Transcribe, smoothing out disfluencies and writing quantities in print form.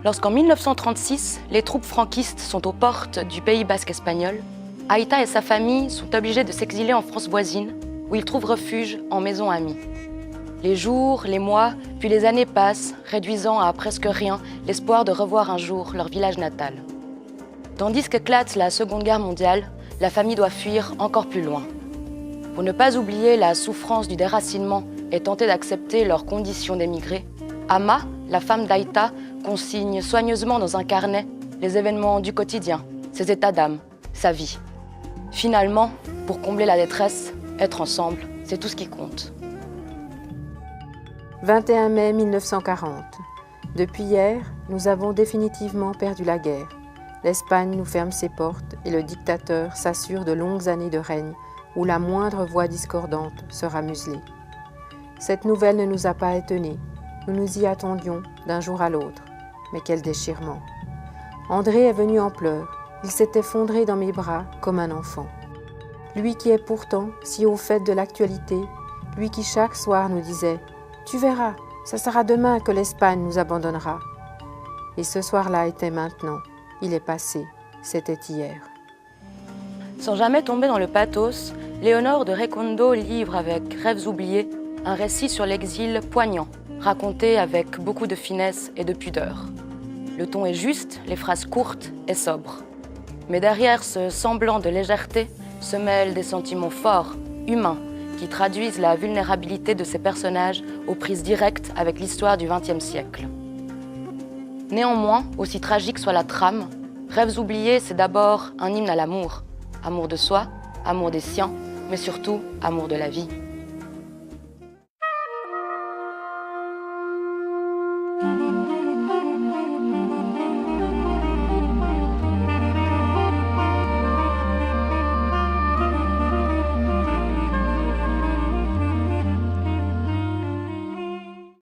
Lorsqu'en 1936, les troupes franquistes sont aux portes du Pays basque espagnol, Aïta et sa famille sont obligés de s'exiler en France voisine, où ils trouvent refuge en maison amie. Les jours, les mois, puis les années passent, réduisant à presque rien l'espoir de revoir un jour leur village natal. Tandis qu'éclate la Seconde Guerre mondiale, la famille doit fuir encore plus loin. Pour ne pas oublier la souffrance du déracinement et tenter d'accepter leurs conditions d'émigrés, Ama, la femme d'Aïta, consigne soigneusement dans un carnet les événements du quotidien, ses états d'âme, sa vie. Finalement, pour combler la détresse, être ensemble, c'est tout ce qui compte. 21 mai 1940. Depuis hier, nous avons définitivement perdu la guerre. L'Espagne nous ferme ses portes et le dictateur s'assure de longues années de règne où la moindre voix discordante sera muselée. Cette nouvelle ne nous a pas étonnés. Nous nous y attendions d'un jour à l'autre. Mais quel déchirement! André est venu en pleurs. Il s'est effondré dans mes bras comme un enfant. Lui qui est pourtant si au fait de l'actualité, lui qui chaque soir nous disait « Tu verras, ça sera demain que l'Espagne nous abandonnera. » Et ce soir-là était maintenant. Il est passé. C'était hier. Sans jamais tomber dans le pathos, Léonore de Recondo livre avec Rêves oubliés un récit sur l'exil poignant, raconté avec beaucoup de finesse et de pudeur. Le ton est juste, les phrases courtes et sobres. Mais derrière ce semblant de légèreté se mêlent des sentiments forts, humains, qui traduisent la vulnérabilité de ces personnages aux prises directes avec l'histoire du XXe siècle. Néanmoins, aussi tragique soit la trame, Rêves oubliés, c'est d'abord un hymne à l'amour. Amour de soi, amour des siens, mais surtout amour de la vie.